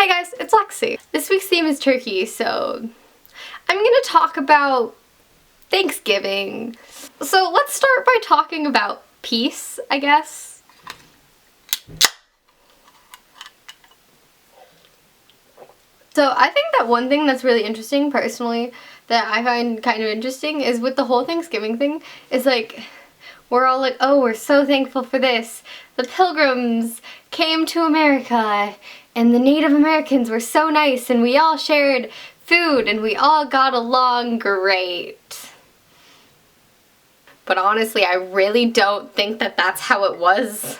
Hi guys, it's Lexi. This week's theme is turkey, so I'm gonna talk about Thanksgiving. So let's start by talking about peace, I guess. So I think that one thing that's really interesting, personally, that I find kind of interesting is with the whole Thanksgiving thing, is like, we're all like, oh, we're so thankful for this. The Pilgrims came to America, and the Native Americans were so nice, and we all shared food, and we all got along great. But honestly, I really don't think that that's how it was.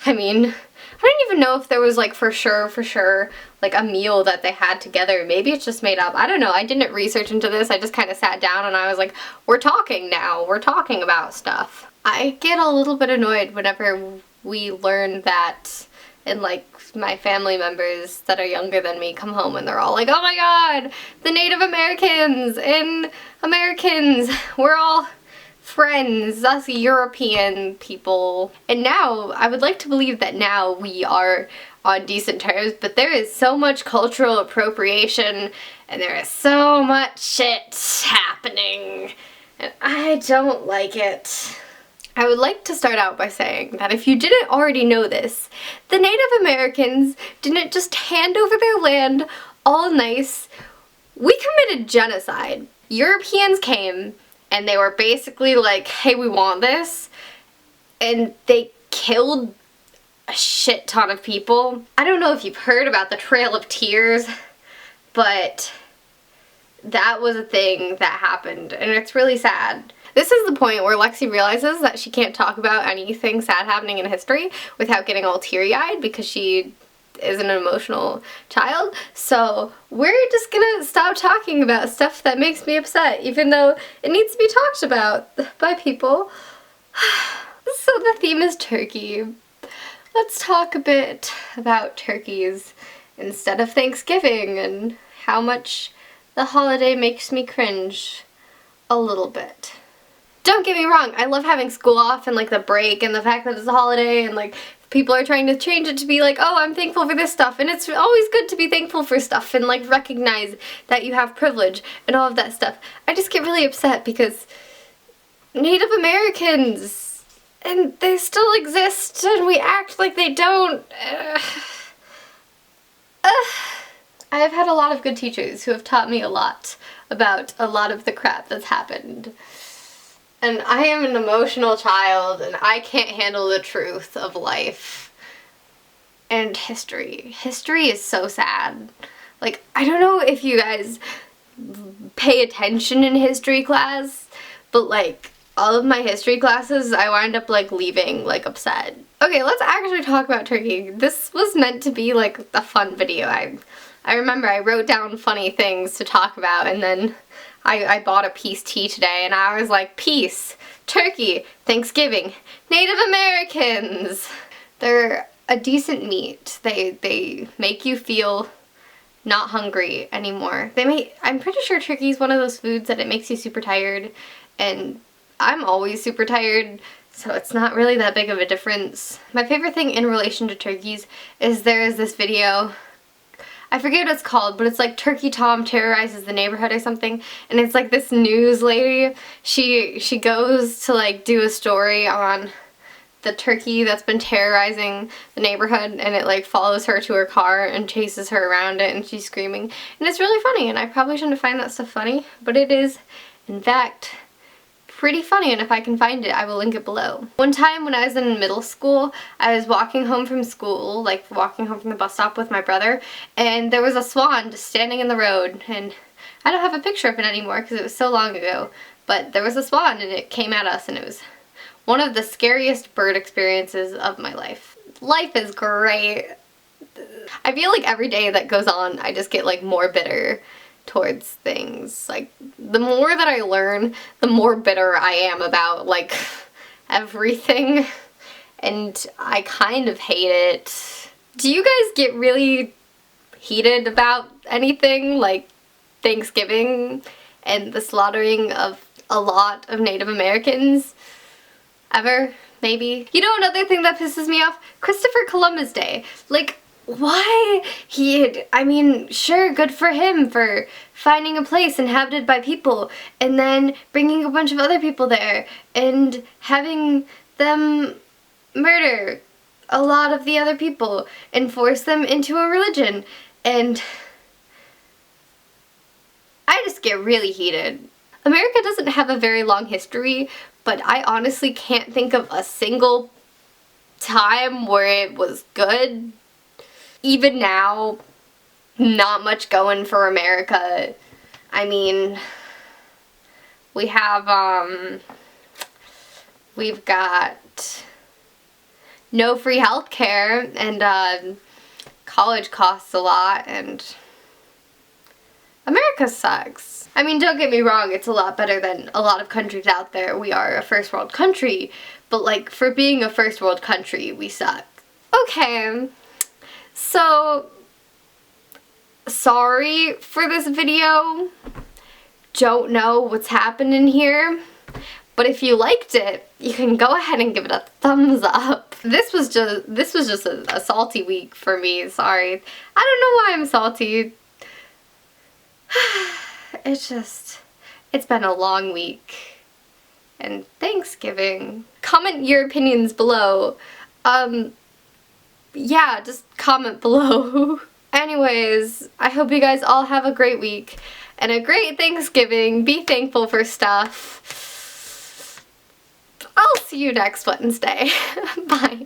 I mean, I don't even know if there was like for sure, like a meal that they had together. Maybe it's just made up. I don't know. I didn't research into this. I just kind of sat down and I was like, we're talking now. We're talking about stuff. I get a little bit annoyed whenever we learn that, and like my family members that are younger than me come home and they're all like, oh my god, the Native Americans and Americans, we're all friends, us European people. And now, I would like to believe that now we are on decent terms, but there is so much cultural appropriation and there is so much shit happening, and I don't like it. I would like to start out by saying that if you didn't already know this, the Native Americans didn't just hand over their land all nice. We committed genocide. Europeans came and they were basically like, hey, we want this, and they killed a shit ton of people. I don't know if you've heard about the Trail of Tears, but that was a thing that happened, and it's really sad. This is the point where Lexi realizes that she can't talk about anything sad happening in history without getting all teary-eyed because she is an emotional child. So we're just gonna stop talking about stuff that makes me upset, even though it needs to be talked about by people. So the theme is turkey. Let's talk a bit about turkeys instead of Thanksgiving and how much the holiday makes me cringe a little bit. Don't get me wrong, I love having school off and like the break and the fact that it's a holiday, and like people are trying to change it to be like, oh, I'm thankful for this stuff, and it's always good to be thankful for stuff and like recognize that you have privilege and all of that stuff. I just get really upset because Native Americans, and they still exist and we act like they don't. I have had a lot of good teachers who have taught me a lot about a lot of the crap that's happened. And I am an emotional child, and I can't handle the truth of life and history. History is so sad. Like, I don't know if you guys pay attention in history class, but like, all of my history classes, I wind up like leaving like upset. Okay, let's actually talk about turkey. This was meant to be like a fun video. I remember I wrote down funny things to talk about, and then I bought a peace tea today, and I was like, peace, turkey, Thanksgiving, Native Americans. They're a decent meat. They make you feel not hungry anymore. I'm pretty sure turkey is one of those foods that it makes you super tired, and I'm always super tired, so it's not really that big of a difference. My favorite thing in relation to turkeys is there is this video, I forget what it's called, but it's like Turkey Tom Terrorizes the Neighborhood or something, and it's like this news lady, she goes to like do a story on the turkey that's been terrorizing the neighborhood, and it like follows her to her car and chases her around it, and she's screaming, and it's really funny, and I probably shouldn't find that stuff funny, but it is, in fact, pretty funny, and if I can find it, I will link it below. One time when I was in middle school, I was walking home from school, like walking home from the bus stop with my brother, and there was a swan just standing in the road, and I don't have a picture of it anymore because it was so long ago, but there was a swan and it came at us, and it was one of the scariest bird experiences of my life. Life is great. I feel like every day that goes on, I just get like more bitter towards things. Like, the more that I learn, the more bitter I am about like everything, and I kind of hate it. Do you guys get really heated about anything like Thanksgiving and the slaughtering of a lot of Native Americans? Ever? Maybe? You know, another thing that pisses me off? Christopher Columbus Day. Like, why I mean, sure, good for him for finding a place inhabited by people and then bringing a bunch of other people there and having them murder a lot of the other people and force them into a religion. And I just get really heated. America doesn't have a very long history, but I honestly can't think of a single time where it was good. Even now, not much going for America. I mean, we've got no free healthcare, and college costs a lot, and America sucks. I mean, don't get me wrong, it's a lot better than a lot of countries out there. We are a first world country, but like, for being a first world country, we suck. Okay, so sorry for this video. Don't know what's happening here, but if you liked it, you can go ahead and give it a thumbs up. This was just a salty week for me. Sorry. I don't know why I'm salty. It's been a long week. And Thanksgiving. Comment your opinions below. Yeah, just comment below. Anyways, I hope you guys all have a great week and a great Thanksgiving. Be thankful for stuff. I'll see you next Wednesday. Bye.